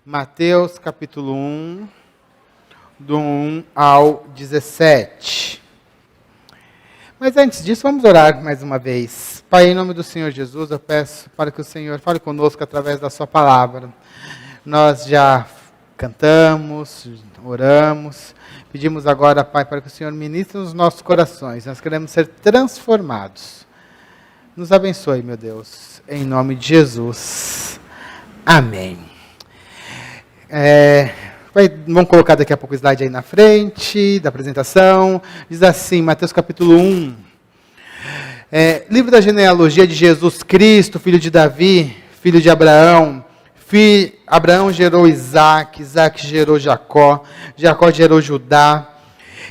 Mateus capítulo 1, do 1 ao 17. Mas antes disso, vamos orar mais uma vez. Pai, em nome do Senhor Jesus, eu peço para que o Senhor fale conosco através da sua palavra. Nós já cantamos, oramos, pedimos agora, Pai, para que o Senhor ministre nos nossos corações. Nós queremos ser transformados. Nos abençoe, meu Deus, em nome de Jesus. Amém. Vamos colocar daqui a pouco o slide aí na frente, da apresentação. Diz assim, Mateus capítulo 1. Livro da genealogia de Jesus Cristo, filho de Davi, filho de Abraão. Abraão gerou Isaac, Isaac gerou Jacó, Jacó gerou Judá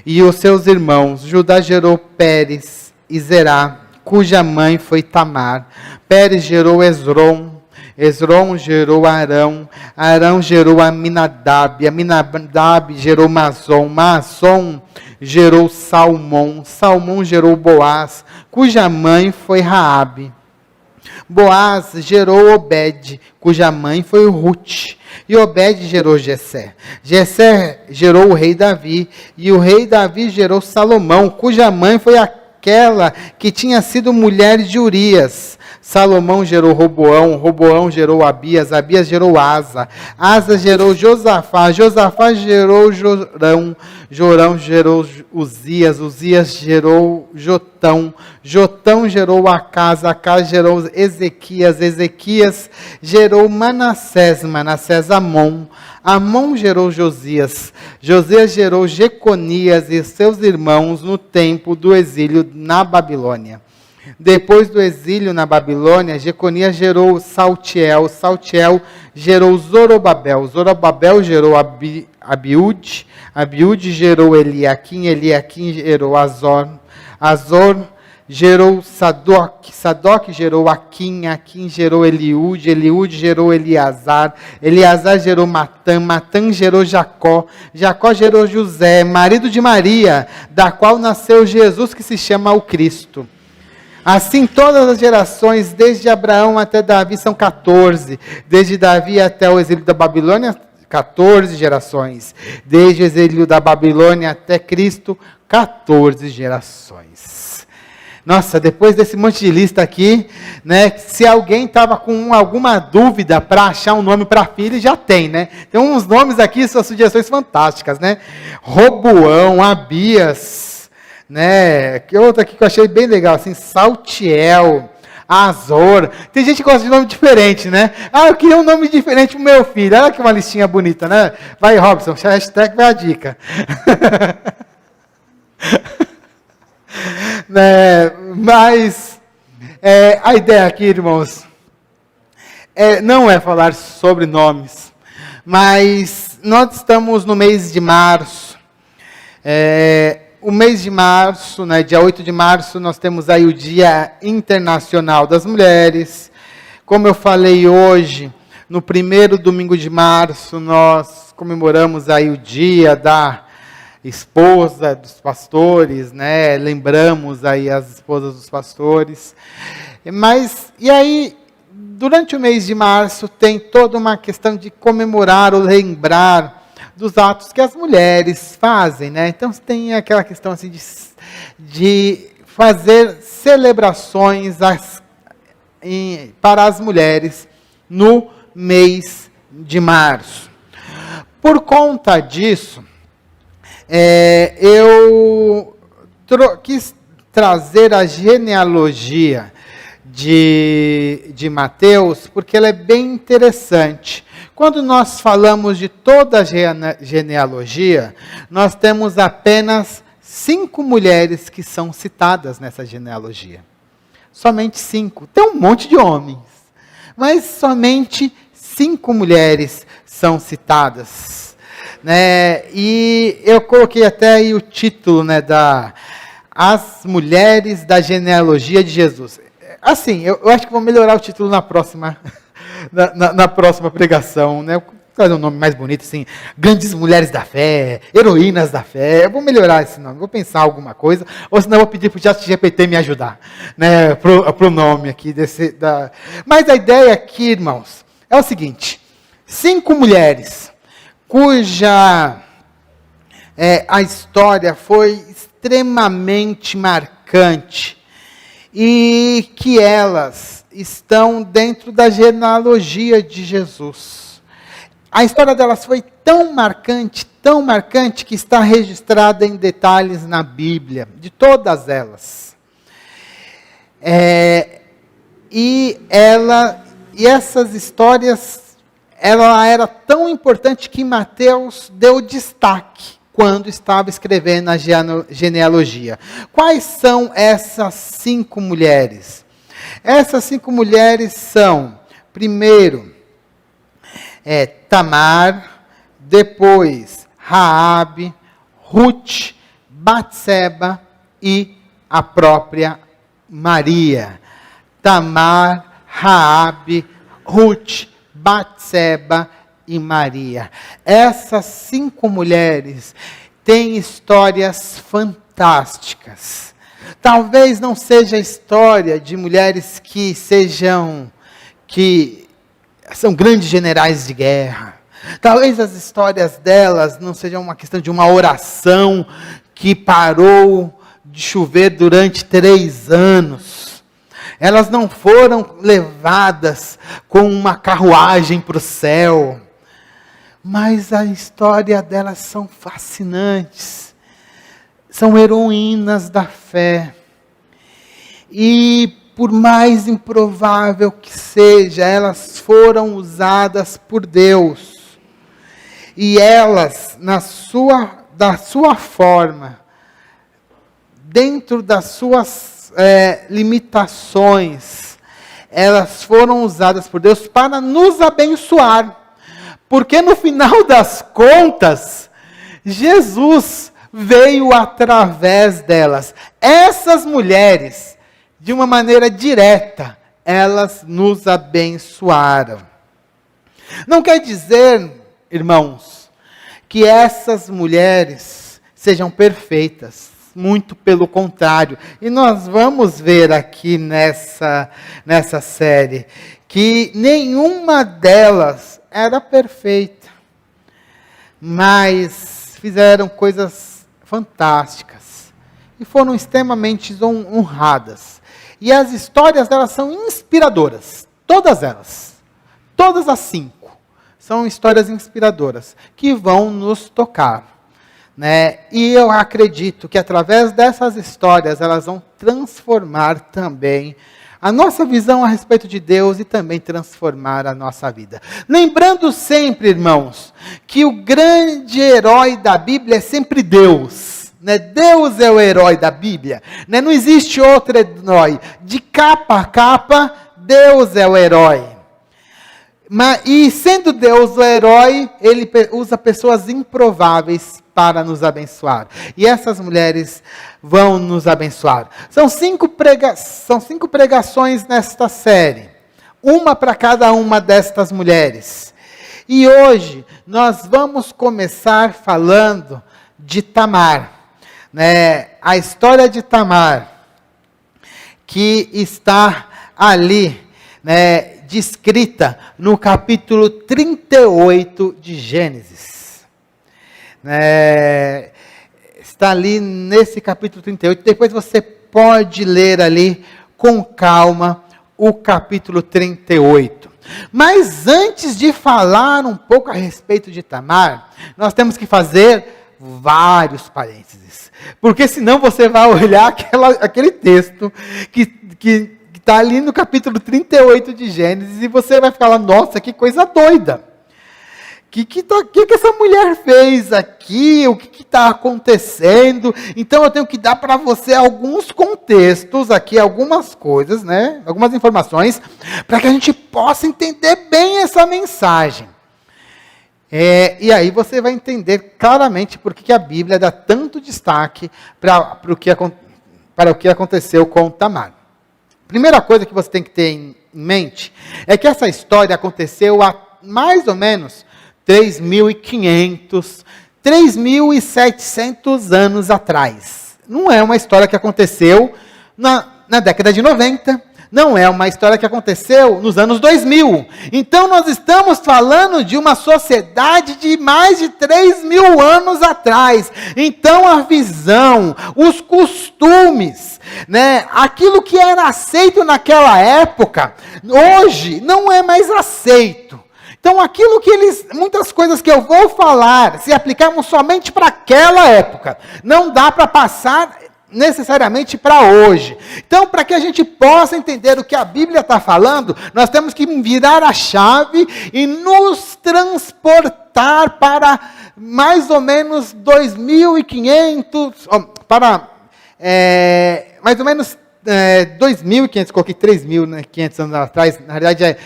e os seus irmãos. Judá gerou Pérez e Zerá, cuja mãe foi Tamar. Pérez gerou Esrom. Esrom gerou Arão, Arão gerou Aminadab, Aminadab gerou Masson, Masson gerou Salmão, Salmão gerou Boaz, cuja mãe foi Raabe. Boaz gerou Obed, cuja mãe foi Ruth, e Obed gerou Jessé. Jessé gerou o rei Davi, e o rei Davi gerou Salomão, cuja mãe foi aquela que tinha sido mulher de Urias. Salomão gerou Roboão, Roboão gerou Abias, Abias gerou Asa, Asa gerou Josafá, Josafá gerou Jorão, Jorão gerou Uzias, Uzias gerou Jotão, Jotão gerou Acas, Acas gerou Ezequias, Ezequias gerou Manassés, Manassés Amon, Amon gerou Josias, Josias gerou Jeconias e seus irmãos no tempo do exílio na Babilônia. Depois do exílio na Babilônia, Jeconias gerou Saltiel, Saltiel gerou Zorobabel, Zorobabel gerou Abiúde, Abiúde gerou Eliaquim, Eliaquim gerou Azor, Azor gerou Sadoc, Sadoc gerou Aquim, Aquim gerou Eliúde, Eliúde gerou Eleazar, Eleazar gerou Matã, Matã gerou Jacó, Jacó gerou José, marido de Maria, da qual nasceu Jesus, que se chama o Cristo. Assim, todas as gerações, desde Abraão até Davi, são 14. Desde Davi até o exílio da Babilônia, 14 gerações. Desde o exílio da Babilônia até Cristo, 14 gerações. Nossa, depois desse monte de lista aqui, né, se alguém estava com alguma dúvida para achar um nome para filho, já tem, né? Tem uns nomes aqui, suas sugestões fantásticas, né? Roboão, Abias, né? Que outra aqui que eu achei bem legal, assim, Saltiel, Azor. Tem gente que gosta de nome diferente, né? Eu queria um nome diferente pro meu filho. Olha que uma listinha bonita, né? Vai, Robson, hashtag vai a dica. Né? Mas a ideia aqui, irmãos, não é falar sobre nomes, mas nós estamos no mês de março. O mês de março, né, dia 8 de março, nós temos aí o Dia Internacional das Mulheres. Como eu falei hoje, no primeiro domingo de março, nós comemoramos aí o dia da esposa dos pastores, né? Lembramos aí as esposas dos pastores. E aí, durante o mês de março, tem toda uma questão de comemorar ou lembrar dos atos que as mulheres fazem, né? Então, tem aquela questão assim de fazer celebrações para as mulheres no mês de março. Por conta disso, eu quis trazer a genealogia de Mateus, porque ela é bem interessante. Quando nós falamos de toda a genealogia, nós temos apenas 5 mulheres que são citadas nessa genealogia. Somente 5. Tem um monte de homens, mas somente 5 mulheres são citadas, né? E eu coloquei até aí o título, né, As Mulheres da Genealogia de Jesus. Assim, eu acho que vou melhorar o título na próxima na próxima pregação, né? Fazer um nome mais bonito, assim, Grandes Mulheres da Fé, Heroínas da Fé. Eu vou melhorar esse nome, vou pensar alguma coisa, ou senão eu vou pedir para o ChatGPT me ajudar, né, pro nome aqui. Mas a ideia aqui, irmãos, é o seguinte: 5 mulheres, cuja a história foi extremamente marcante e que elas estão dentro da genealogia de Jesus. A história delas foi tão marcante que está registrada em detalhes na Bíblia, de todas elas. E essas histórias, ela era tão importante que Mateus deu destaque quando estava escrevendo a genealogia. Quais são essas 5 mulheres? Essas 5 mulheres são, primeiro, Tamar, depois Raabe, Ruth, Batseba e a própria Maria. Tamar, Raabe, Ruth, Batseba e Maria. Essas 5 mulheres têm histórias fantásticas. Talvez não seja a história de mulheres que são grandes generais de guerra. Talvez as histórias delas não sejam uma questão de uma oração que parou de chover durante 3 anos. Elas não foram levadas com uma carruagem para o céu. Mas a história delas são fascinantes. São heroínas da fé. E por mais improvável que seja, elas foram usadas por Deus. E elas, da sua forma, dentro das suas limitações, elas foram usadas por Deus para nos abençoar. Porque no final das contas, Jesus veio através delas. Essas mulheres, de uma maneira direta, elas nos abençoaram. Não quer dizer, irmãos, que essas mulheres sejam perfeitas. Muito pelo contrário. E nós vamos ver aqui nessa série que nenhuma delas era perfeita, mas fizeram coisas fantásticas e foram extremamente honradas. E as histórias delas são inspiradoras, todas elas, todas as 5, são histórias inspiradoras que vão nos tocar, né? E eu acredito que através dessas histórias elas vão transformar também a nossa visão a respeito de Deus e também transformar a nossa vida. Lembrando sempre, irmãos, que o grande herói da Bíblia é sempre Deus. Né? Deus é o herói da Bíblia. Né? Não existe outro herói. De capa a capa, Deus é o herói. E sendo Deus o herói, Ele usa pessoas improváveis para nos abençoar. E essas mulheres vão nos abençoar. São 5 pregações nesta série. Uma para cada uma destas mulheres. E hoje nós vamos começar falando de Tamar. Né? A história de Tamar, que está ali, né, descrita no capítulo 38 de Gênesis. Está ali nesse capítulo 38. Depois você pode ler ali com calma o capítulo 38. Mas antes de falar um pouco a respeito de Tamar, nós temos que fazer vários parênteses. Porque senão você vai olhar aquele texto que está ali no capítulo 38 de Gênesis e você vai falar, nossa, que coisa doida. O que essa mulher fez aqui? O que está acontecendo? Então eu tenho que dar para você alguns contextos aqui, algumas coisas, né? Algumas informações, para que a gente possa entender bem essa mensagem. E aí você vai entender claramente por que a Bíblia dá tanto destaque para o que aconteceu com Tamar. Primeira coisa que você tem que ter em mente é que essa história aconteceu há mais ou menos 3.500, 3.700 anos atrás. Não é uma história que aconteceu na década de 90, Não é uma história que aconteceu nos anos 2000. Então, nós estamos falando de uma sociedade de mais de 3.000 anos atrás. Então, a visão, os costumes, né, aquilo que era aceito naquela época, hoje não é mais aceito. Então, muitas coisas que eu vou falar, se aplicarmos somente para aquela época, não dá para passar necessariamente para hoje. Então, para que a gente possa entender o que a Bíblia está falando, nós temos que virar a chave e nos transportar para mais ou menos 2.500, mais ou menos 2.500, coloquei 3.500 anos atrás, na realidade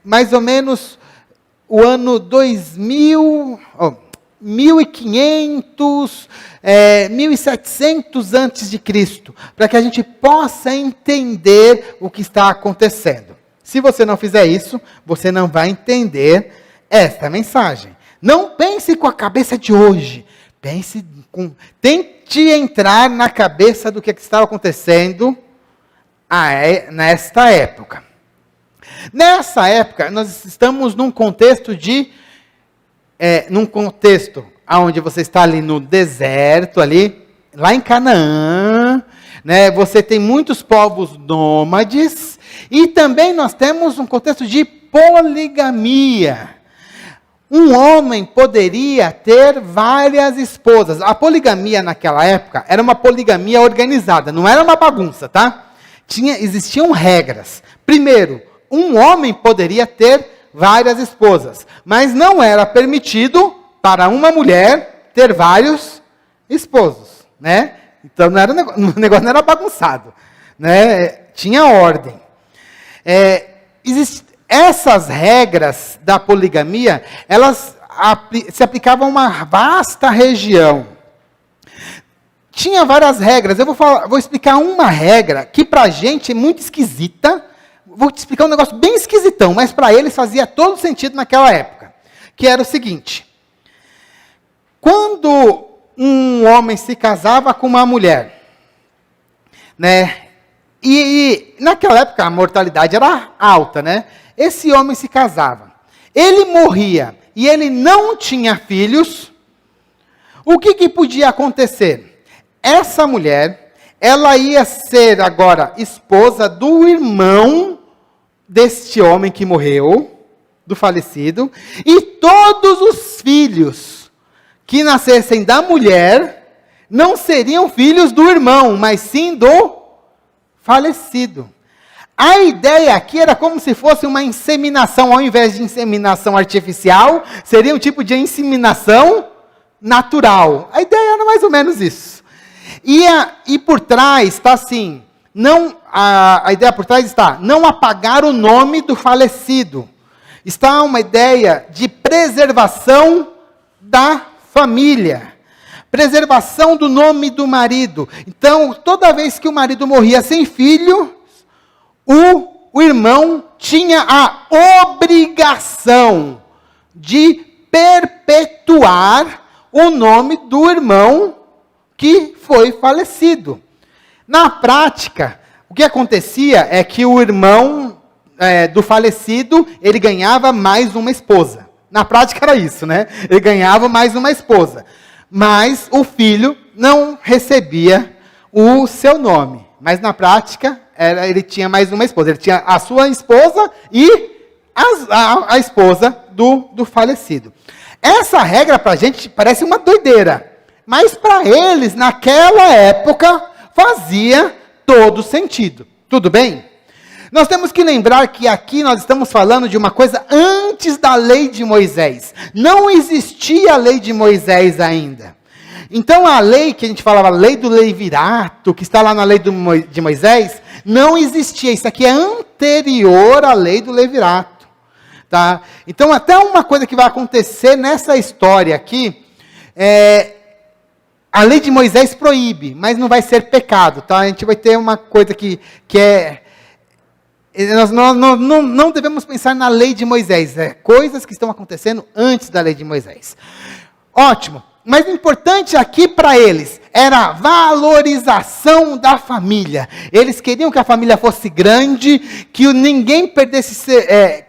mais ou menos o ano 2000, 1.500, 1.700 antes de Cristo, para que a gente possa entender o que está acontecendo. Se você não fizer isso, você não vai entender esta mensagem. Não pense com a cabeça de hoje, tente entrar na cabeça do que estava acontecendo nesta época. Nessa época, nós estamos num contexto onde você está ali no deserto, lá em Canaã, né? Você tem muitos povos nômades, e também nós temos um contexto de poligamia. Um homem poderia ter várias esposas. A poligamia naquela época era uma poligamia organizada, não era uma bagunça, tá? Existiam regras. Primeiro, um homem poderia ter várias esposas, mas não era permitido para uma mulher ter vários esposos, né? Então o negócio não era bagunçado, né? Tinha ordem. Essas regras da poligamia, elas se aplicavam a uma vasta região. Tinha várias regras. Eu vou explicar uma regra que para a gente é muito esquisita. Vou te explicar um negócio bem esquisitão, mas para eles fazia todo sentido naquela época. Que era o seguinte: quando um homem se casava com uma mulher, né? E naquela época a mortalidade era alta, né? Esse homem se casava, ele morria e ele não tinha filhos. O que podia acontecer? Essa mulher, ela ia ser agora esposa do irmão deste homem que morreu, do falecido, e todos os filhos que nascessem da mulher não seriam filhos do irmão, mas sim do falecido. A ideia aqui era como se fosse uma inseminação, ao invés de inseminação artificial, seria um tipo de inseminação natural. A ideia era mais ou menos isso. E por trás está assim, a ideia por trás está, não apagar o nome do falecido. Está uma ideia de preservação da família. Preservação do nome do marido. Então, toda vez que o marido morria sem filho, o irmão tinha a obrigação de perpetuar o nome do irmão que foi falecido. Na prática, o que acontecia é que o irmão do falecido, ele ganhava mais uma esposa. Na prática era isso, né? Ele ganhava mais uma esposa. Mas o filho não recebia o seu nome. Mas na prática, ele tinha mais uma esposa. Ele tinha a sua esposa e a esposa do falecido. Essa regra para a gente parece uma doideira. Mas para eles, naquela época, fazia todo sentido. Tudo bem? Nós temos que lembrar que aqui nós estamos falando de uma coisa antes da lei de Moisés. Não existia a lei de Moisés ainda. Então a lei que a gente falava, a lei do levirato, que está lá na lei de Moisés, não existia. Isso aqui é anterior à lei do levirato. Tá? Então até uma coisa que vai acontecer nessa história aqui, a lei de Moisés proíbe, mas não vai ser pecado. Tá? A gente vai ter uma coisa que é... Nós não devemos pensar na lei de Moisés. Coisas que estão acontecendo antes da lei de Moisés. Ótimo. mas o importante aqui para eles era a valorização da família. Eles queriam que a família fosse grande, que ninguém perdesse,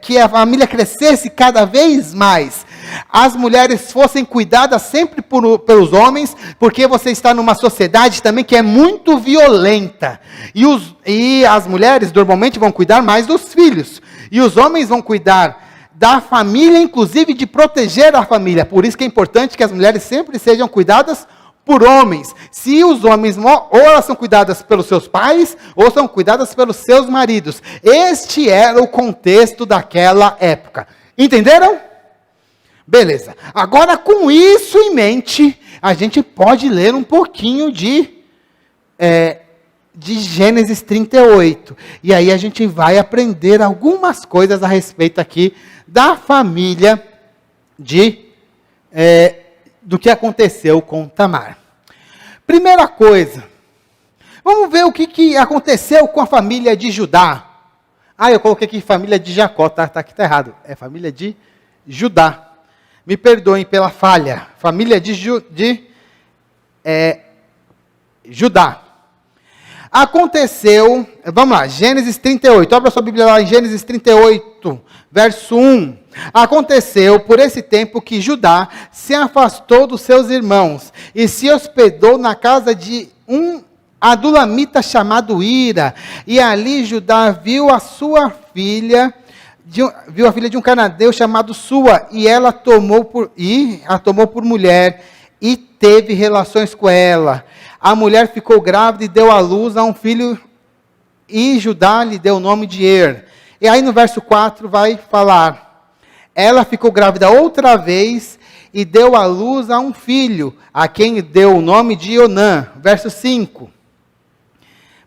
que a família crescesse cada vez mais. As mulheres fossem cuidadas sempre pelos homens, porque você está numa sociedade também que é muito violenta. E as mulheres normalmente vão cuidar mais dos filhos. E os homens vão cuidar da família, inclusive de proteger a família. Por isso que é importante que as mulheres sempre sejam cuidadas por homens. Se os homens, ou elas são cuidadas pelos seus pais, ou são cuidadas pelos seus maridos. Este era o contexto daquela época. Entenderam? Beleza. Agora, com isso em mente, a gente pode ler um pouquinho de Gênesis 38. E aí a gente vai aprender algumas coisas a respeito aqui da família do que aconteceu com Tamar. Primeira coisa, vamos ver o que aconteceu com a família de Judá. Eu coloquei aqui família de Jacó, aqui está errado. É família de Judá. Me perdoem pela falha. Família de Judá. Aconteceu, vamos lá, Gênesis 38, abra sua Bíblia lá em Gênesis 38, verso 1. Aconteceu por esse tempo que Judá se afastou dos seus irmãos e se hospedou na casa de um adulamita chamado Ira. E ali Judá viu a filha de um cananeu chamado Sua, e ela a tomou por mulher e teve relações com ela. A mulher ficou grávida e deu à luz a um filho, e Judá lhe deu o nome de Er. E aí no verso 4 vai falar, ela ficou grávida outra vez e deu à luz a um filho, a quem deu o nome de Onã. Verso 5.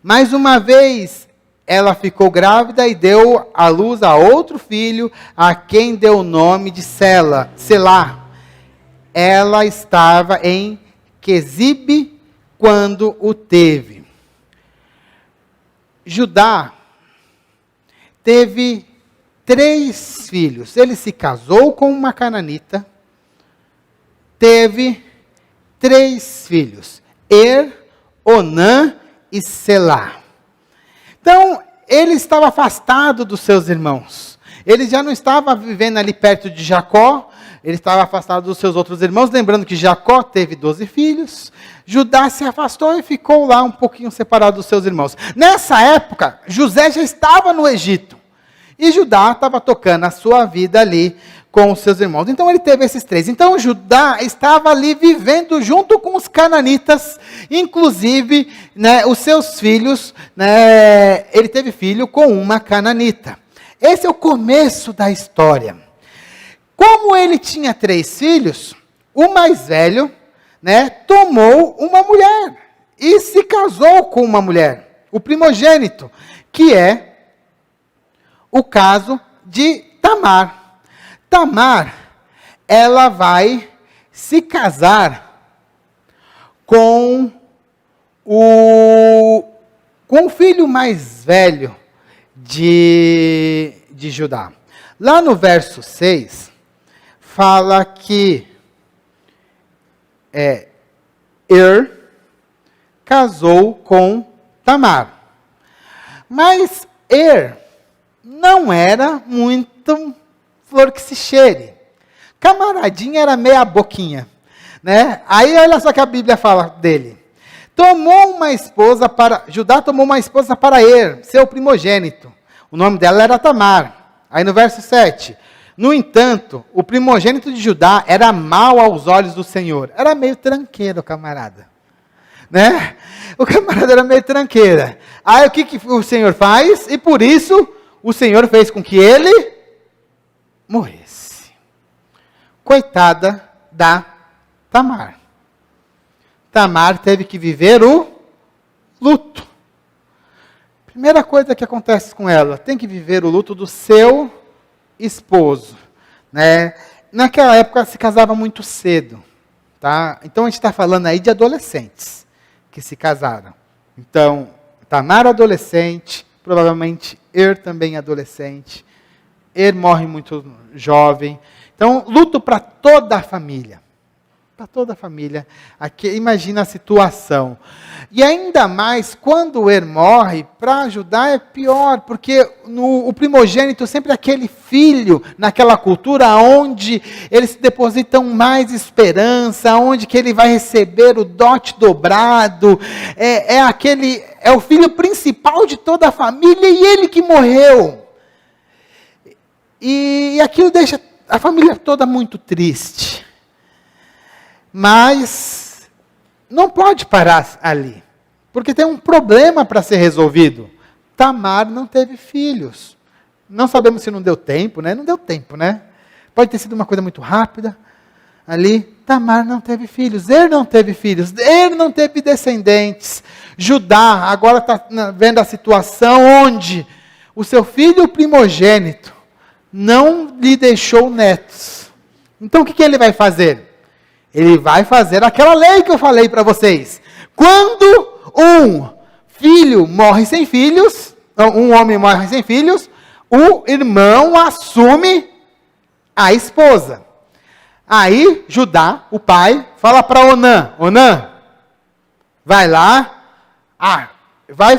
Mais uma vez, ela ficou grávida e deu à luz a outro filho, a quem deu o nome de Selá. Ela estava em Quezibe quando o teve. Judá teve 3 filhos. Ele se casou com uma cananita, teve 3 filhos, Er, Onã e Selá. Então, ele estava afastado dos seus irmãos. Ele já não estava vivendo ali perto de Jacó, ele estava afastado dos seus outros irmãos, lembrando que Jacó teve 12 filhos, Judá se afastou e ficou lá um pouquinho separado dos seus irmãos. Nessa época, José já estava no Egito, e Judá estava tocando a sua vida ali com os seus irmãos. Então ele teve esses 3. Então Judá estava ali vivendo junto com os cananitas, inclusive, os seus filhos, ele teve filho com uma cananita. Esse é o começo da história. Como ele tinha 3 filhos, o mais velho, tomou uma mulher e se casou com uma mulher, o primogênito, que é o caso de Tamar. Tamar, ela vai se casar com o filho mais velho de Judá. Lá no verso 6, fala que Er casou com Tamar. Mas Er não era muito flor que se cheire. Camaradinha era meia boquinha, Aí olha só que a Bíblia fala dele. Judá tomou uma esposa para Er, seu primogênito. O nome dela era Tamar. Aí no verso 7. No entanto, o primogênito de Judá era mau aos olhos do Senhor. Era meio tranqueiro o camarada. O camarada era meio tranqueira. Aí o que o Senhor faz? E por isso, o Senhor fez com que ele morresse. Coitada da Tamar. Tamar teve que viver o luto. Primeira coisa que acontece com ela, tem que viver o luto do seu esposo. Naquela época se casava muito cedo. Tá? Então a gente está falando aí de adolescentes que se casaram. Então, Tamar adolescente, provavelmente Er também adolescente. Er morre muito jovem. Então, luto para toda a família. para toda a família. Aqui, imagina a situação. E ainda mais, quando o morre, para ajudar é pior, porque o primogênito sempre é aquele filho, naquela cultura onde eles depositam mais esperança, onde que ele vai receber o dote dobrado, é o filho principal de toda a família e ele que morreu. E aquilo deixa a família toda muito triste. Mas não pode parar ali, porque tem um problema para ser resolvido. Tamar não teve filhos. Não sabemos se não deu tempo, né? Não deu tempo, né? Pode ter sido uma coisa muito rápida. Ali, Tamar não teve filhos. Er não teve filhos. Er não teve descendentes. Judá agora está vendo a situação onde o seu filho primogênito não lhe deixou netos. Então o que ele vai fazer? Ele vai fazer aquela lei que eu falei para vocês. Quando um filho morre sem filhos, um homem morre sem filhos, o irmão assume a esposa. Aí Judá, o pai, fala para Onã: Onã, vai lá, vai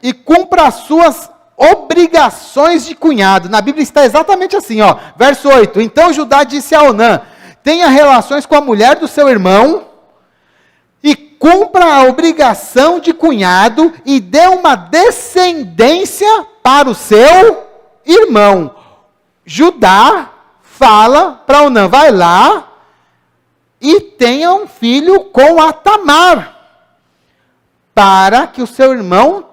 e cumpra as suas obrigações de cunhado. Na Bíblia está exatamente assim, verso 8. Então Judá disse a Onã: tenha relações com a mulher do seu irmão e cumpra a obrigação de cunhado e dê uma descendência para o seu irmão. Judá fala para Onã: vai lá e tenha um filho com a Tamar, para que o seu irmão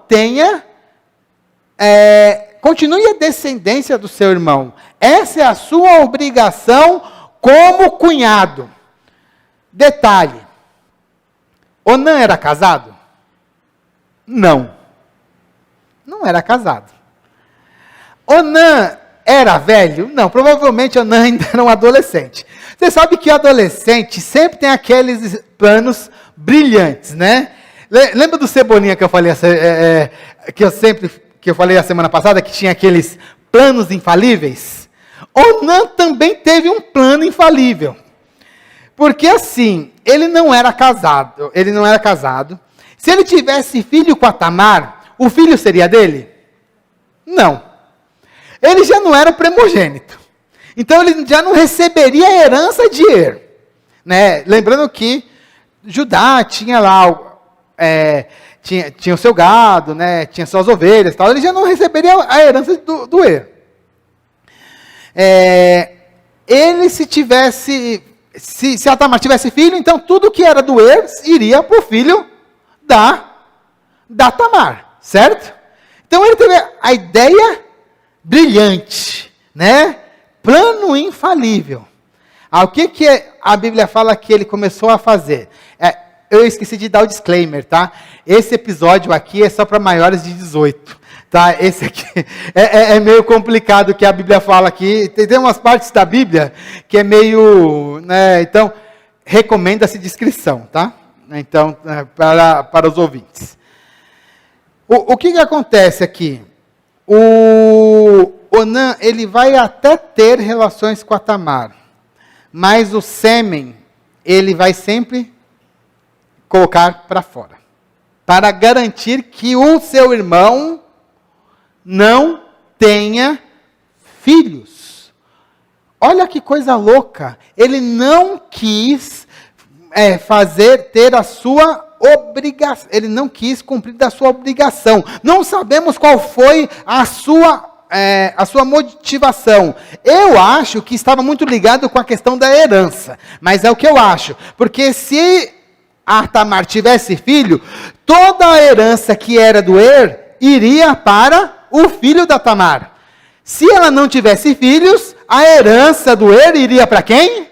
continue a descendência do seu irmão. Essa é a sua obrigação como cunhado. Detalhe: Onã era casado? Não era casado. Onã era velho? Não, provavelmente Onã ainda era um adolescente. Você sabe que adolescente sempre tem aqueles planos brilhantes, né? Lembra do Cebolinha que eu falei que eu falei a semana passada, que tinha aqueles planos infalíveis? Onã também teve um plano infalível. Porque assim, ele não era casado. Se ele tivesse filho com a Tamar, o filho seria dele? Não. Ele já não era primogênito. Então ele já não receberia a herança de Er. Né? Lembrando que Judá tinha lá tinha o seu gado, né? Tinha suas ovelhas, tal. Ele já não receberia a herança do Er. Ele se a Tamar tivesse filho, então tudo que era do Er iria para o filho da Tamar, certo? Então ele teve a ideia brilhante, né? Plano infalível. O que a Bíblia fala que ele começou a fazer? Eu esqueci de dar o disclaimer, tá? Esse episódio aqui é só para maiores de 18. Tá? Esse aqui é meio complicado que a Bíblia fala aqui. Tem umas partes da Bíblia que é meio... né? Então, recomenda-se discrição, tá? Então, para os ouvintes. O que acontece aqui? O Onã, ele vai até ter relações com a Tamar, mas o sêmen, ele vai sempre colocar para fora, para garantir que o seu irmão não tenha filhos. Olha que coisa louca. Ele não quis ter a sua obrigação. Ele não quis cumprir da sua obrigação. Não sabemos qual foi a sua motivação. Eu acho que estava muito ligado com a questão da herança. Mas é o que eu acho. Porque se a Tamar tivesse filho, toda a herança que era do Er iria para o filho da Tamar. Se ela não tivesse filhos, a herança do Er iria para quem?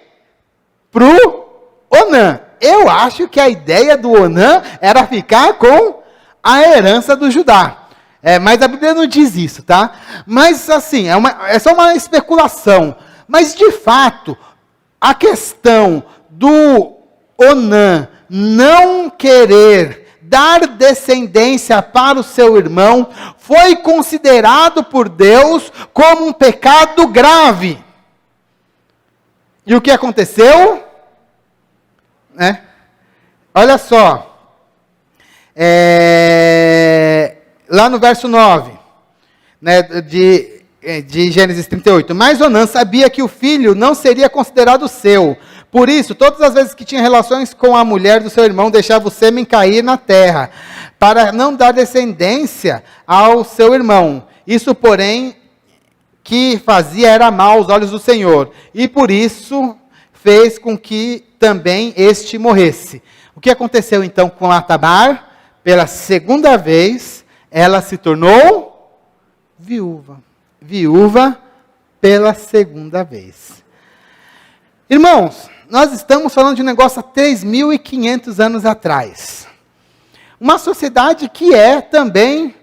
Para o Onã. Eu acho que a ideia do Onã era ficar com a herança do Judá. Mas a Bíblia não diz isso, tá? Mas assim, é só uma especulação. Mas de fato, a questão do Onã não querer dar descendência para o seu irmão foi considerado por Deus como um pecado grave. E o que aconteceu? Olha só. Lá no verso 9, de Gênesis 38. Mas Onã sabia que o filho não seria considerado seu. Por isso, todas as vezes que tinha relações com a mulher do seu irmão, deixava o sêmen cair na terra, para não dar descendência ao seu irmão. Isso, porém, que fazia era mal aos olhos do Senhor. E por isso fez com que também este morresse. O que aconteceu então com a Tamar? Pela segunda vez, ela se tornou viúva. Viúva pela segunda vez. Irmãos, nós estamos falando de um negócio há 3.500 anos atrás. Uma sociedade que também,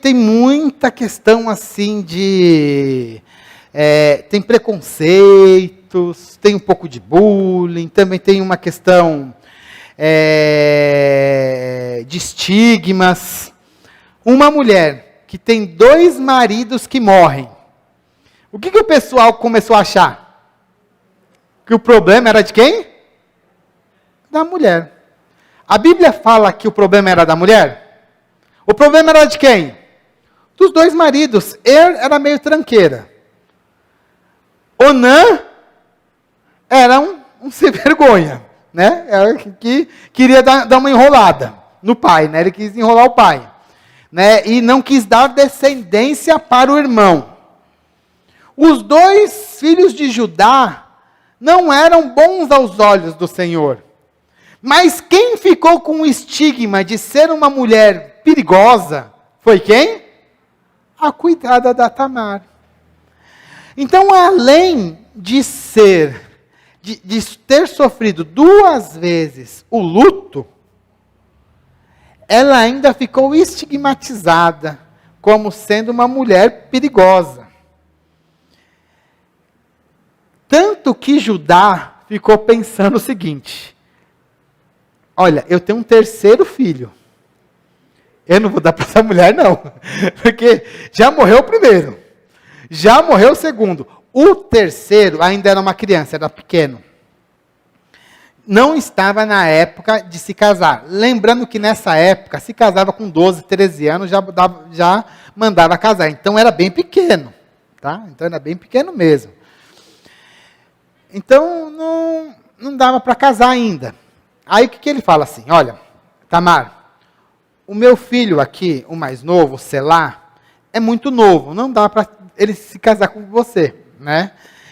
tem muita questão assim de... tem preconceitos, tem um pouco de bullying, também tem uma questão de estigmas. Uma mulher que tem 2 maridos que morrem. O que o pessoal começou a achar? Que o problema era de quem? Da mulher. A Bíblia fala que o problema era da mulher? O problema era de quem? Dos 2 maridos. Ele era meio tranqueira. Onã era um sem vergonha, Era que queria dar uma enrolada no pai, Ele quis enrolar o pai, E não quis dar descendência para o irmão. Os 2 filhos de Judá não eram bons aos olhos do Senhor. Mas quem ficou com o estigma de ser uma mulher perigosa foi quem? A cuidada da Tamar. Então, além de ter sofrido 2 vezes o luto, ela ainda ficou estigmatizada como sendo uma mulher perigosa. Tanto que Judá ficou pensando o seguinte: olha, eu tenho um 3º filho. Eu não vou dar para essa mulher, não. Porque já morreu o primeiro. Já morreu o segundo. O 3º ainda era uma criança, era pequeno. Não estava na época de se casar. Lembrando que nessa época, se casava com 12, 13 anos, já mandava casar. Então era bem pequeno. Tá? Então era bem pequeno mesmo. Então não dava para casar ainda. Aí o que ele fala assim? Olha, Tamar, o meu filho aqui, o mais novo, Selá, é muito novo. Não dá para ele se casar com você,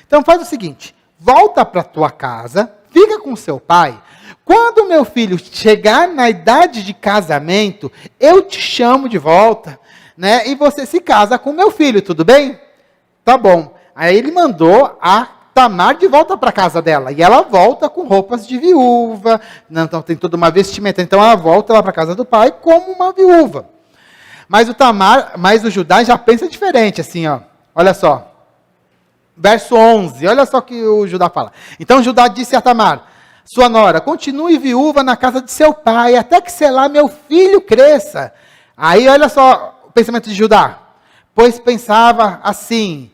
Então faz o seguinte, volta para tua casa, fica com seu pai. Quando o meu filho chegar na idade de casamento, eu te chamo de volta, E você se casa com meu filho, tudo bem? Tá bom. Aí ele mandou a Tamar de volta para a casa dela. E ela volta com roupas de viúva. Então tem toda uma vestimenta. Então ela volta lá para a casa do pai como uma viúva. Mas o Judá já pensa diferente, assim, Olha só. Verso 11. Olha só o que o Judá fala. Então Judá disse a Tamar: sua nora, continue viúva na casa de seu pai, até que, sei lá, meu filho cresça. Aí olha só o pensamento de Judá. Pois pensava assim: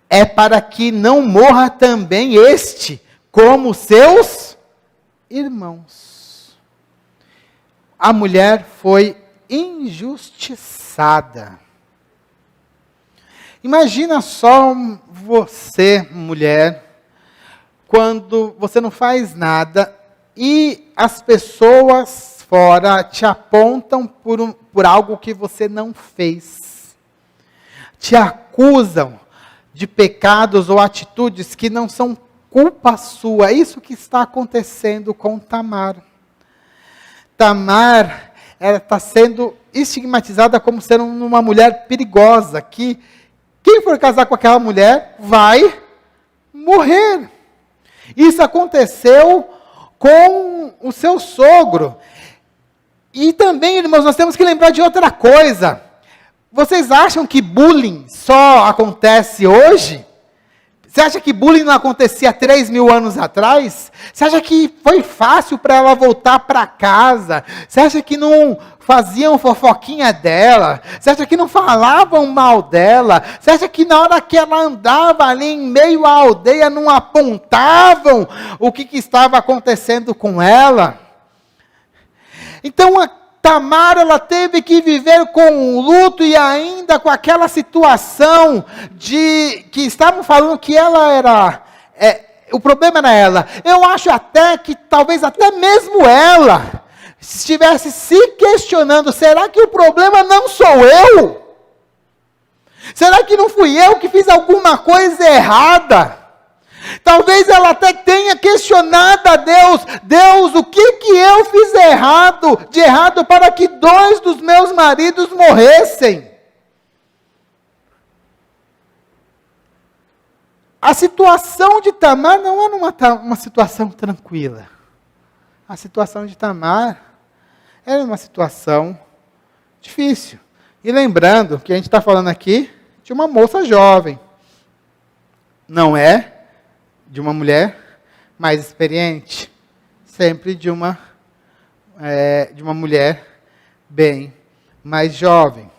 é para que não morra também este, como seus irmãos. A mulher foi injustiçada. Imagina só você, mulher, quando você não faz nada e as pessoas fora te apontam por algo que você não fez. Te acusam de pecados ou atitudes que não são culpa sua. É isso que está acontecendo com Tamar. Tamar, ela está sendo estigmatizada como sendo uma mulher perigosa, que quem for casar com aquela mulher vai morrer. Isso aconteceu com o seu sogro. E também, irmãos, nós temos que lembrar de outra coisa. Vocês acham que bullying só acontece hoje? Você acha que bullying não acontecia 3.000 anos atrás? Você acha que foi fácil para ela voltar para casa? Você acha que não faziam fofoquinha dela? Você acha que não falavam mal dela? Você acha que na hora que ela andava ali em meio à aldeia não apontavam o que estava acontecendo com ela? Então a Tamar, ela teve que viver com o luto e ainda com aquela situação de que estavam falando que ela era, o problema era ela. Eu acho até que talvez até mesmo ela estivesse se questionando, será que o problema não sou eu? Será que não fui eu que fiz alguma coisa errada? Talvez ela até tenha questionado a Deus, Deus, o que eu fiz de errado para que 2 dos meus maridos morressem? A situação de Tamar não era uma situação tranquila. A situação de Tamar era uma situação difícil. E lembrando que a gente está falando aqui de uma moça jovem. Não é de uma mulher mais experiente, sempre de uma mulher bem mais jovem.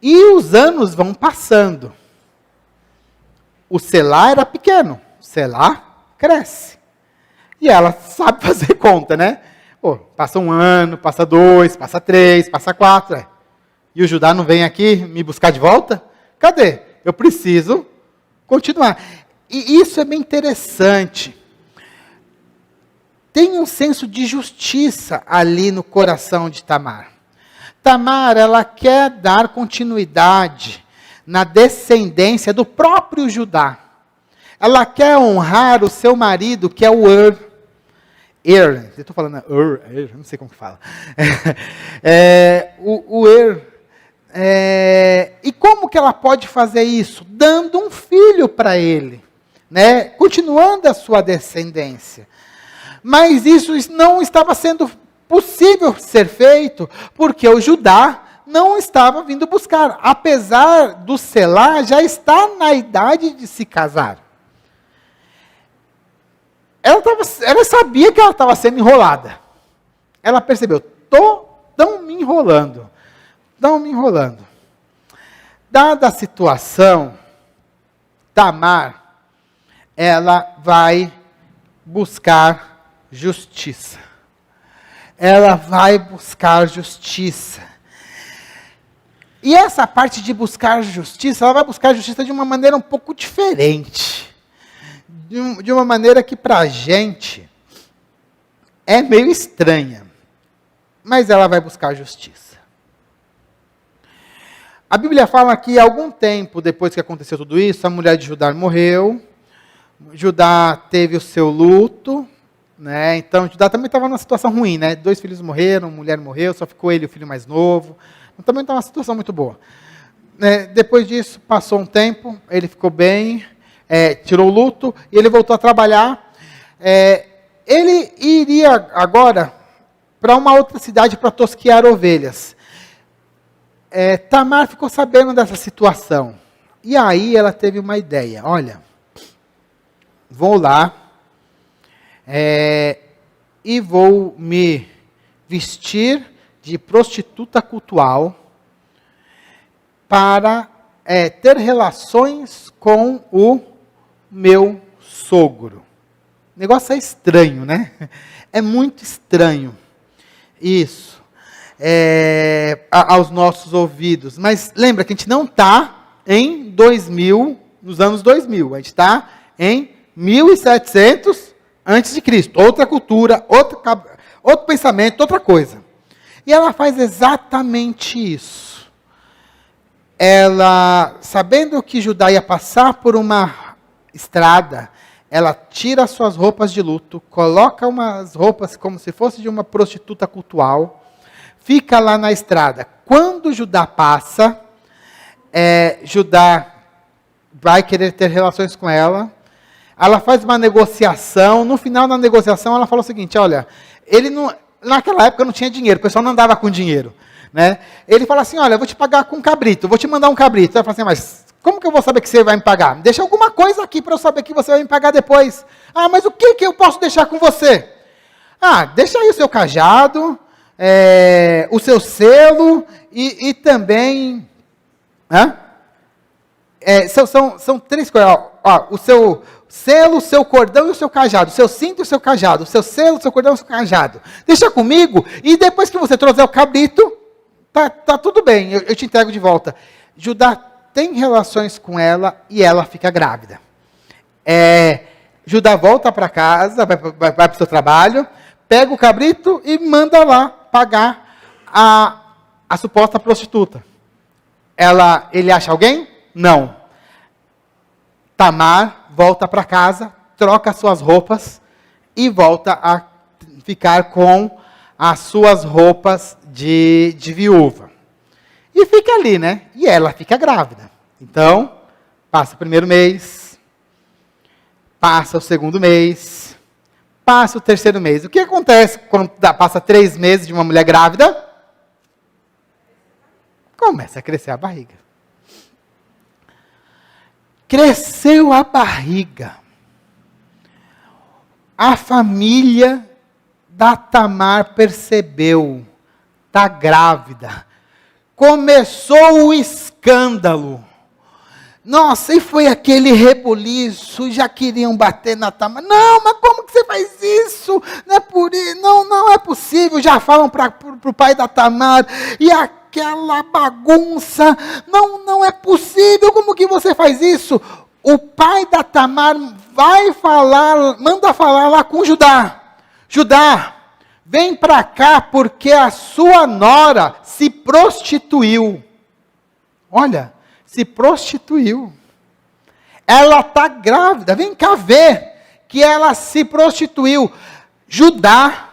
E os anos vão passando. O Selá era pequeno, o Selá cresce. E ela sabe fazer conta, né? Pô, passa 1 ano, passa 2, passa 3, passa 4. E o Judá não vem aqui me buscar de volta? Cadê? Eu preciso continuar. E isso é bem interessante. Tem um senso de justiça ali no coração de Tamar. Tamar, ela quer dar continuidade na descendência do próprio Judá. Ela quer honrar o seu marido, que é o Eu estou falando não sei como que fala. E como que ela pode fazer isso? Dando um filho para ele. Né, continuando a sua descendência. Mas isso não estava sendo possível ser feito, porque o Judá não estava vindo buscar, apesar do Selá já estar na idade de se casar. Ela sabia que ela estava sendo enrolada. Ela percebeu, estão me enrolando. Dada a situação, Tamar, ela vai buscar justiça. Ela vai buscar justiça. E essa parte de buscar justiça, ela vai buscar justiça de uma maneira um pouco diferente. De uma maneira que para a gente é meio estranha. Mas ela vai buscar justiça. A Bíblia fala que algum tempo depois que aconteceu tudo isso, a mulher de Judá morreu. Judá teve o seu luto, né? Então Judá também estava numa situação ruim, né? 2 filhos morreram, mulher morreu, só ficou ele e o filho mais novo. Então também estava numa situação muito boa. Depois disso, passou um tempo, ele ficou bem, tirou o luto e ele voltou a trabalhar. Ele iria agora para uma outra cidade para tosquear ovelhas. Tamar ficou sabendo dessa situação. E aí ela teve uma ideia, olha, vou lá e vou me vestir de prostituta cultual para ter relações com o meu sogro. O negócio é estranho, né? É muito estranho isso aos nossos ouvidos. Mas lembra que a gente não está em 2000, nos anos 2000. A gente está em 1700 antes de Cristo. Outra cultura, outro pensamento, outra coisa. E ela faz exatamente isso. Ela, sabendo que Judá ia passar por uma estrada, ela tira suas roupas de luto, coloca umas roupas como se fosse de uma prostituta cultual, fica lá na estrada. Quando Judá passa, Judá vai querer ter relações com ela. Ela faz uma negociação. No final da negociação, ela fala o seguinte: olha, naquela época não tinha dinheiro, o pessoal não andava com dinheiro. Né? Ele fala assim: olha, eu vou te pagar com um cabrito, vou te mandar um cabrito. Ela fala assim: mas Como que eu vou saber que você vai me pagar? Deixa alguma coisa aqui para eu saber que você vai me pagar depois. Ah, mas o que eu posso deixar com você? Ah, deixa aí o seu cajado, o seu selo e também... são três coisas. Ó, o seu selo, o seu cordão e o seu cajado. O seu cinto e o seu cajado. O seu selo, o seu cordão e o seu cajado. Deixa comigo e depois que você trouxer o cabrito, tá tudo bem, eu te entrego de volta. Judá tem relações com ela e ela fica grávida. Judá volta para casa, vai para o seu trabalho, pega o cabrito e manda lá pagar a suposta prostituta. Ele acha alguém? Não. Tamar volta para casa, troca suas roupas e volta a ficar com as suas roupas de viúva. E fica ali, né? E ela fica grávida. Então, passa o primeiro mês, passa o segundo mês, passa o terceiro mês. O que acontece quando passa 3 meses de uma mulher grávida? Começa a crescer a barriga. Cresceu a barriga. A família da Tamar percebeu, está grávida. Começou o escândalo. Nossa, e foi aquele rebuliço, já queriam bater na Tamar. Não, mas como que você faz isso? Não é possível. Já falam para o pai da Tamar. E aquela bagunça. Não é possível. Como que você faz isso? O pai da Tamar manda falar lá com Judá. Judá, vem para cá porque a sua nora se prostituiu. Olha, se prostituiu. Ela está grávida. Vem cá ver que ela se prostituiu. Judá,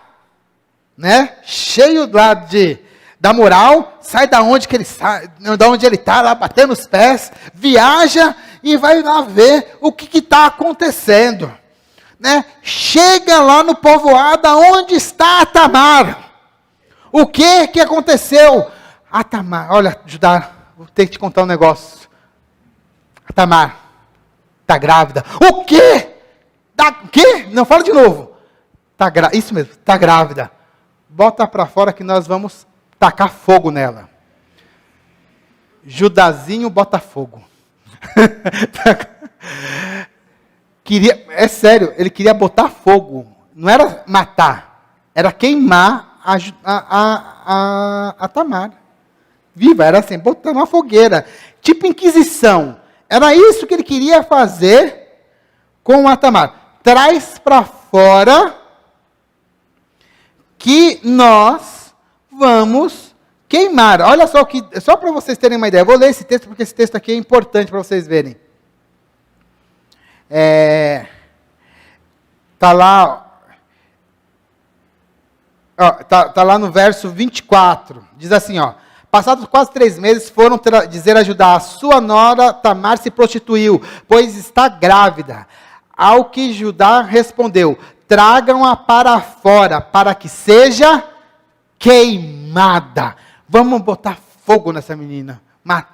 né? Cheio lá da moral, sai da onde ele está, lá batendo os pés, viaja e vai lá ver o que está acontecendo. Né? Chega lá no povoado, onde está a Tamar? O que aconteceu? A Tamar, olha, Judá, vou ter que te contar um negócio. A Tamar está grávida. O quê? O quê? Não, fala de novo. Isso mesmo, está grávida. Bota para fora que nós vamos tacar fogo nela. Judazinho bota fogo. É sério, ele queria botar fogo. Não era matar, era queimar a Tamar. Viva, era assim, botar na fogueira. Tipo Inquisição. Era isso que ele queria fazer com a Tamar. Traz para fora que nós vamos queimar. Olha só para vocês terem uma ideia. Eu vou ler esse texto porque esse texto aqui é importante para vocês verem. Tá lá no verso 24. Diz assim, ó. Passados quase 3 meses, foram dizer a Judá, a sua nora Tamar se prostituiu, pois está grávida. Ao que Judá respondeu, tragam-a para fora, para que seja queimada. Vamos botar fogo nessa menina.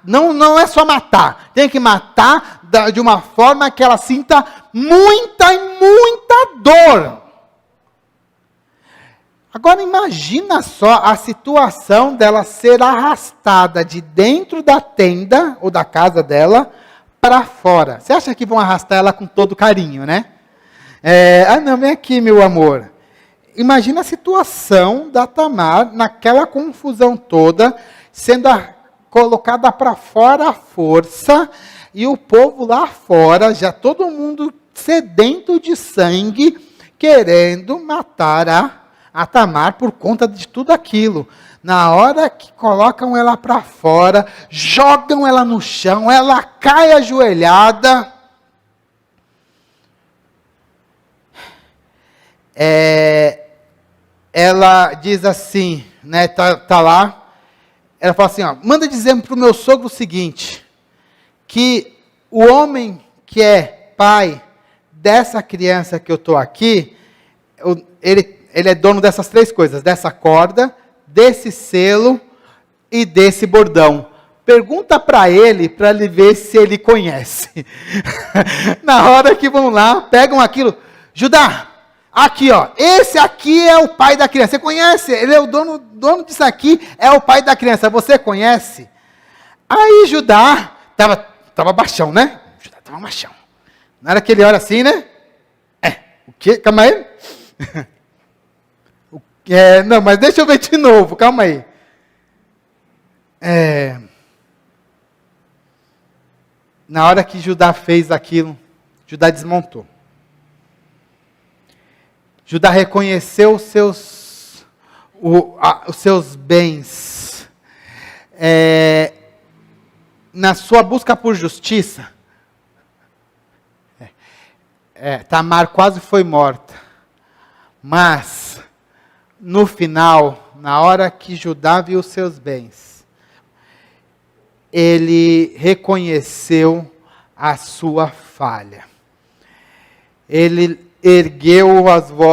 Não é só matar, tem que matar de uma forma que ela sinta muita e muita dor. Agora imagina só a situação dela ser arrastada de dentro da tenda ou da casa dela para fora. Você acha que vão arrastar ela com todo carinho, né? Não, vem aqui, meu amor. Imagina a situação da Tamar naquela confusão toda, sendo colocada para fora à força, e o povo lá fora, já todo mundo sedento de sangue, querendo matar a Tamar por conta de tudo aquilo. Na hora que colocam ela para fora, jogam ela no chão, ela cai ajoelhada. Ela diz assim, né, tá lá, ela fala assim, ó, manda dizer para o meu sogro o seguinte, que o homem que é pai dessa criança que eu estou aqui, ele é dono dessas 3 coisas, dessa corda, desse selo e desse bordão. pergunta para ele ver se ele conhece. Na hora que vão lá, pegam aquilo, Judá, aqui ó, esse aqui é o pai da criança, você conhece? Ele é o dono disso aqui, é o pai da criança, você conhece? Aí Judá, tava baixão, né? Judá tava machão. Na hora que ele olha assim, né? O quê? Calma aí. Não, mas deixa eu ver de novo, calma aí. Na hora que Judá fez aquilo, Judá desmontou. Judá reconheceu os seus bens. Na sua busca por justiça, Tamar quase foi morta. Mas, no final, na hora que Judá viu os seus bens, ele reconheceu a sua falha. Ele ergueu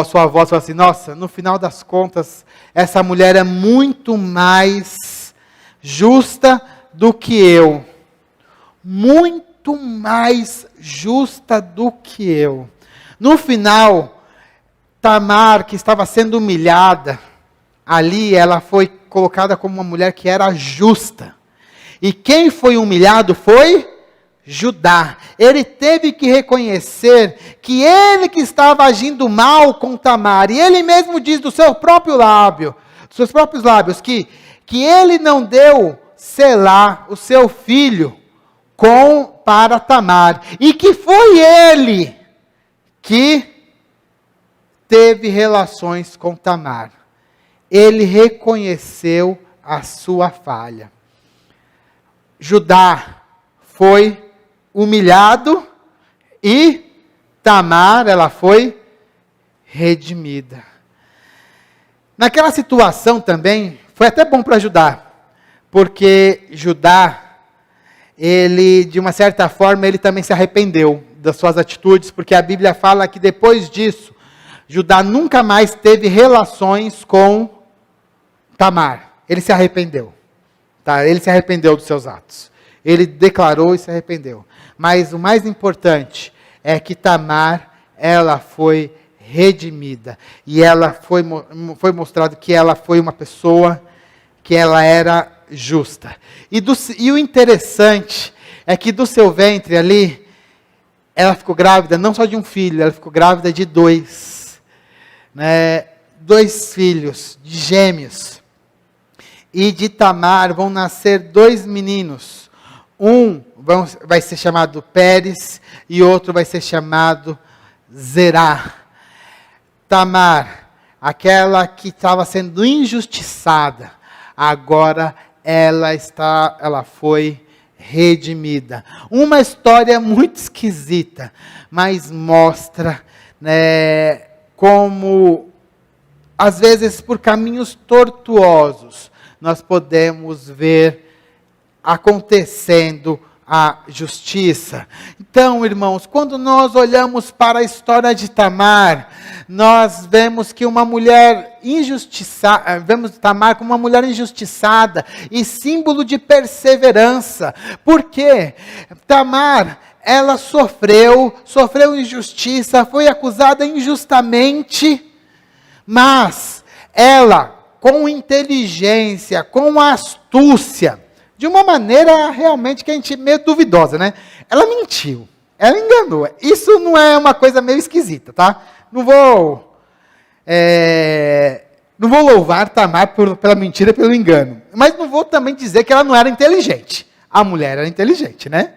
sua voz e falou assim, nossa, no final das contas, essa mulher é muito mais justa do que eu. Muito mais justa do que eu. No final, Tamar, que estava sendo humilhada, ali ela foi colocada como uma mulher que era justa. E quem foi humilhado foi Judá. Ele teve que reconhecer que ele que estava agindo mal com Tamar. E ele mesmo diz dos seus próprios lábios, que ele não deu Selá, o seu filho, para Tamar. E que foi ele que teve relações com Tamar. Ele reconheceu a sua falha. Judá foi humilhado e Tamar, ela foi redimida. Naquela situação também, foi até bom para Judá, porque Judá, ele, de uma certa forma, ele também se arrependeu das suas atitudes, porque a Bíblia fala que depois disso, Judá nunca mais teve relações com Tamar. Ele se arrependeu. Tá? Ele se arrependeu dos seus atos. Ele declarou e se arrependeu. Mas o mais importante é que Tamar, ela foi redimida. E ela foi mostrado que ela foi uma pessoa que ela era justa. E o interessante é que do seu ventre ali, ela ficou grávida não só de um filho, ela ficou grávida de 2. Né? 2 filhos, de gêmeos. E de Tamar vão nascer 2 meninos. Um vai ser chamado Pérez e outro vai ser chamado Zerá. Tamar, aquela que estava sendo injustiçada, agora ela foi redimida. Uma história muito esquisita, mas mostra, né, como, às vezes, por caminhos tortuosos, nós podemos ver acontecendo a justiça. Então, irmãos, quando nós olhamos para a história de Tamar, nós vemos que uma mulher injustiçada, vemos Tamar como uma mulher injustiçada e símbolo de perseverança. Por quê? Tamar, ela sofreu injustiça, foi acusada injustamente, mas ela, com inteligência, com astúcia, de uma maneira realmente que a gente meio duvidosa, né? Ela mentiu, ela enganou. Isso não é uma coisa meio esquisita, tá? Não vou louvar Tamar pela mentira e pelo engano. Mas não vou também dizer que ela não era inteligente. A mulher era inteligente, né?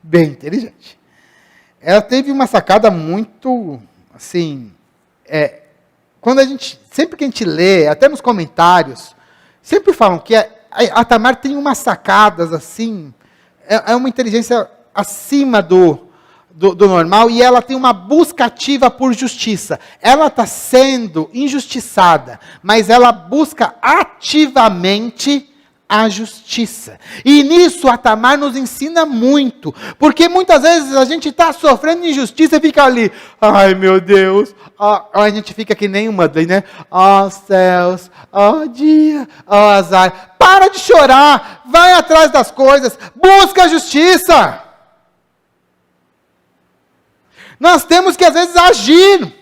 Bem inteligente. Ela teve uma sacada muito, assim, sempre que a gente lê, até nos comentários, sempre falam que a Tamar tem umas sacadas assim, é uma inteligência acima do normal, e ela tem uma busca ativa por justiça. Ela está sendo injustiçada, mas ela busca ativamente a justiça. E nisso a Tamar nos ensina muito, porque muitas vezes a gente está sofrendo injustiça e fica ali, ai meu Deus, a gente fica que nem uma, né? Ó céus, ó dia, ó azar. Para de chorar, vai atrás das coisas, busca a justiça. Nós temos que às vezes agir.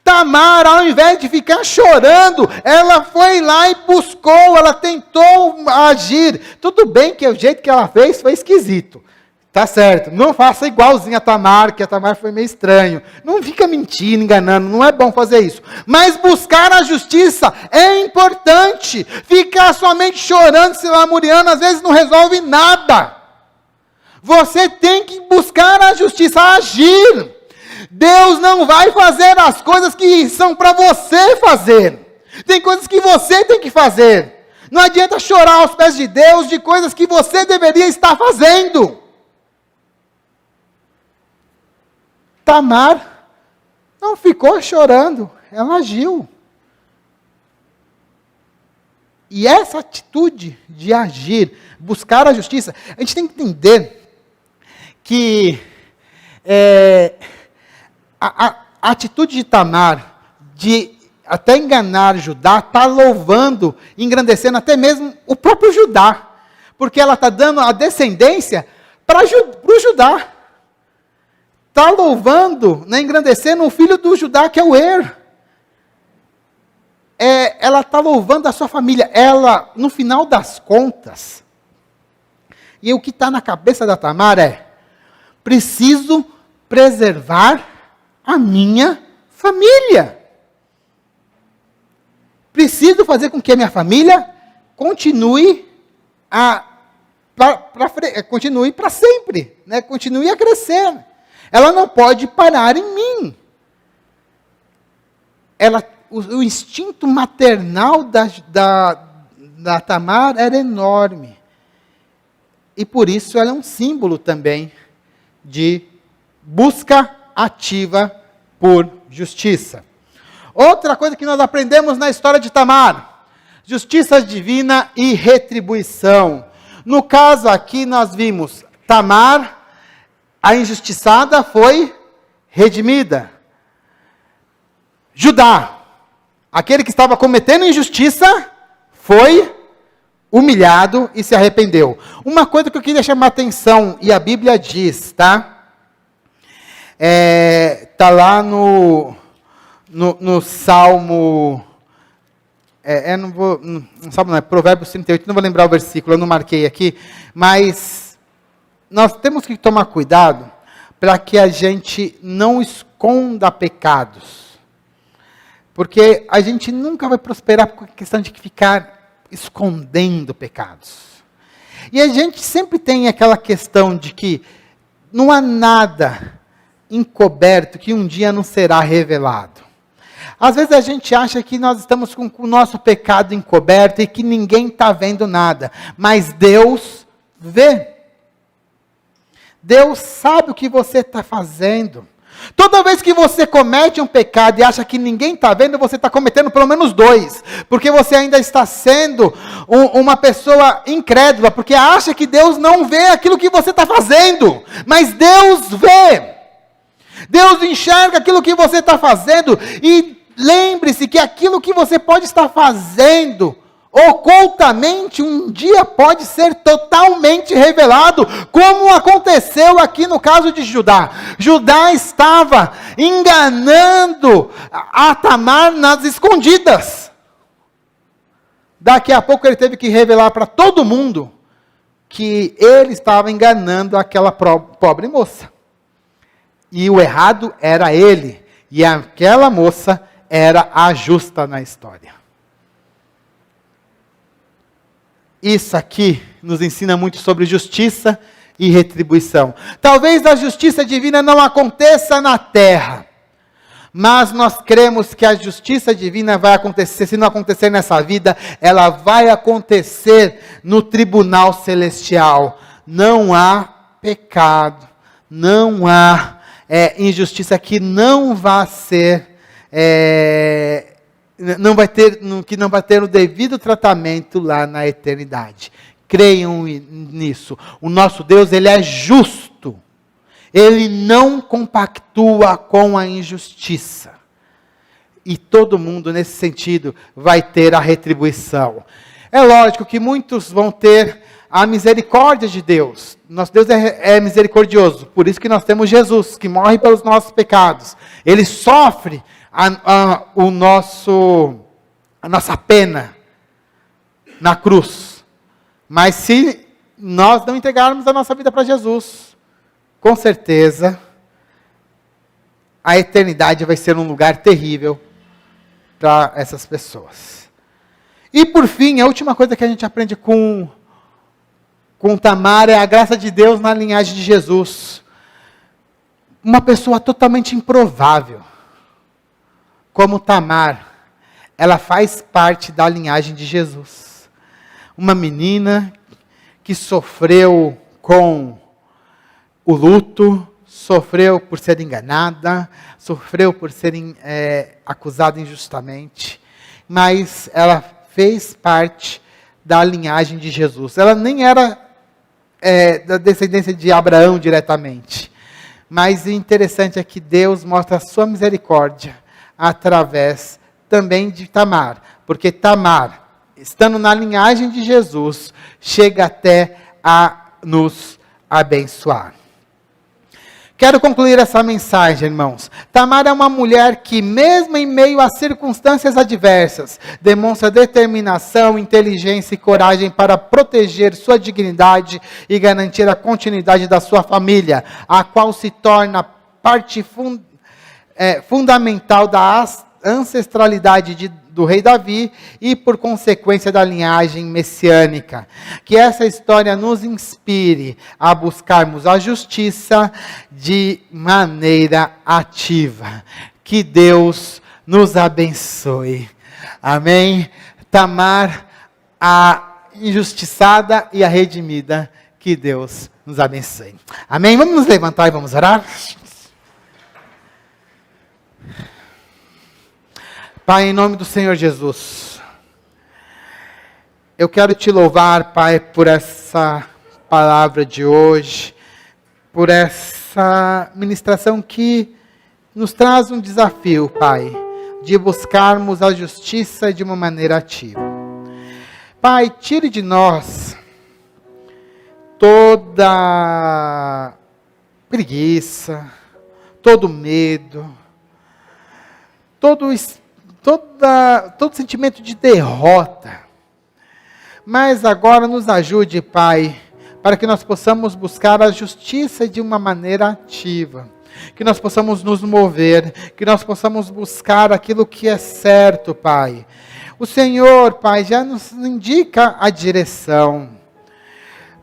Tamar, ao invés de ficar chorando, ela foi lá e buscou, ela tentou agir. Tudo bem que o jeito que ela fez foi esquisito. Tá certo, não faça igualzinho a Tamar, que a Tamar foi meio estranho. Não fica mentindo, enganando, não é bom fazer isso. Mas buscar a justiça é importante. Ficar somente chorando, se lamuriando, às vezes não resolve nada. Você tem que buscar a justiça, agir. Deus não vai fazer as coisas que são para você fazer. Tem coisas que você tem que fazer. Não adianta chorar aos pés de Deus de coisas que você deveria estar fazendo. Tamar não ficou chorando, ela agiu. E essa atitude de agir, buscar a justiça, a gente tem que entender que a atitude de Tamar, de até enganar Judá, está louvando, engrandecendo até mesmo o próprio Judá, porque ela está dando a descendência para o Judá. Está louvando, né, engrandecendo o filho do Judá, que é o ela está louvando a sua família. Ela, no final das contas, e o que está na cabeça da Tamar é, preciso preservar a minha família. Preciso fazer com que a minha família continue para sempre, né? Continue a crescer. Ela não pode parar em mim. O instinto maternal da Tamar era enorme. E por isso ela é um símbolo também de busca ativa por justiça. Outra coisa que nós aprendemos na história de Tamar: justiça divina e retribuição. No caso aqui nós vimos Tamar, a injustiçada, foi redimida. Judá, aquele que estava cometendo injustiça, foi humilhado e se arrependeu. Uma coisa que eu queria chamar a atenção, e a Bíblia diz, tá? Está lá no Salmo, Provérbios 38, não vou lembrar o versículo, eu não marquei aqui, mas nós temos que tomar cuidado para que a gente não esconda pecados, porque a gente nunca vai prosperar por questão de ficar escondendo pecados. E a gente sempre tem aquela questão de que não há nada encoberto que um dia não será revelado. Às vezes a gente acha que nós estamos com o nosso pecado encoberto e que ninguém está vendo nada, mas Deus vê. Deus sabe o que você está fazendo. Toda vez que você comete um pecado e acha que ninguém está vendo, você está cometendo pelo menos 2, porque você ainda está sendo uma pessoa incrédula, porque acha que Deus não vê aquilo que você está fazendo, mas Deus vê. Deus enxerga aquilo que você está fazendo, e lembre-se que aquilo que você pode estar fazendo ocultamente, um dia pode ser totalmente revelado, como aconteceu aqui no caso de Judá. Judá estava enganando a Tamar nas escondidas. Daqui a pouco ele teve que revelar para todo mundo que ele estava enganando aquela pobre moça. E o errado era ele, e aquela moça era a justa na história. Isso aqui nos ensina muito sobre justiça e retribuição. Talvez a justiça divina não aconteça na terra, mas nós cremos que a justiça divina vai acontecer. Se não acontecer nessa vida, ela vai acontecer no tribunal celestial. Não há pecado, não há injustiça que não vá ser que não vai ter o devido tratamento lá na eternidade. Creiam nisso. O nosso Deus, Ele é justo. Ele não compactua com a injustiça. E todo mundo, nesse sentido, vai ter a retribuição. É lógico que muitos vão ter a misericórdia de Deus. Nosso Deus é misericordioso. Por isso que nós temos Jesus, que morre pelos nossos pecados. Ele sofre a nossa pena na cruz. Mas se nós não entregarmos a nossa vida para Jesus, com certeza, a eternidade vai ser um lugar terrível para essas pessoas. E por fim, a última coisa que a gente aprende com Tamar é a graça de Deus na linhagem de Jesus. Uma pessoa totalmente improvável, como Tamar, ela faz parte da linhagem de Jesus. Uma menina que sofreu com o luto, sofreu por ser enganada, sofreu por ser acusada injustamente, mas ela fez parte da linhagem de Jesus. Ela nem era da descendência de Abraão diretamente, mas o interessante é que Deus mostra a sua misericórdia através também de Tamar, porque Tamar, estando na linhagem de Jesus, chega até a nos abençoar. Quero concluir essa mensagem, irmãos. Tamar é uma mulher que, mesmo em meio a circunstâncias adversas, demonstra determinação, inteligência e coragem para proteger sua dignidade e garantir a continuidade da sua família, a qual se torna parte fundamental da ancestralidade do rei Davi e, por consequência, da linhagem messiânica. Que essa história nos inspire a buscarmos a justiça de maneira ativa. Que Deus nos abençoe. Amém? Tamar, a injustiçada e a redimida. Que Deus nos abençoe. Amém? Vamos nos levantar e vamos orar? Pai, em nome do Senhor Jesus, eu quero te louvar, Pai, por essa palavra de hoje, por essa ministração que nos traz um desafio, Pai, de buscarmos a justiça de uma maneira ativa. Pai, tire de nós toda preguiça, todo medo, todo sentimento de derrota. Mas agora nos ajude, Pai, para que nós possamos buscar a justiça de uma maneira ativa. Que nós possamos nos mover, que nós possamos buscar aquilo que é certo, Pai. O Senhor, Pai, já nos indica a direção.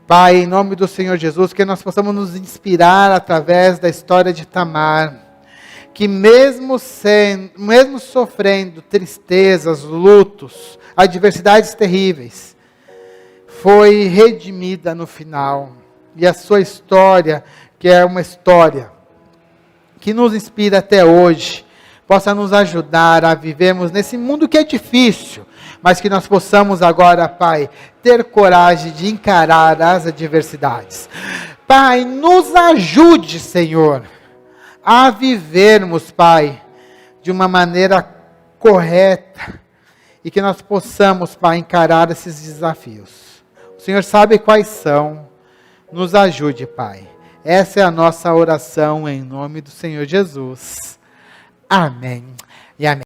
Pai, em nome do Senhor Jesus, que nós possamos nos inspirar através da história de Tamar. Que mesmo sofrendo tristezas, lutos, adversidades terríveis, foi redimida no final. E a sua história, que é uma história que nos inspira até hoje, possa nos ajudar a vivermos nesse mundo que é difícil, mas que nós possamos agora, Pai, ter coragem de encarar as adversidades. Pai, nos ajude, Senhor, a vivermos, Pai, de uma maneira correta e que nós possamos, Pai, encarar esses desafios. O Senhor sabe quais são, nos ajude, Pai. Essa é a nossa oração em nome do Senhor Jesus. Amém e amém.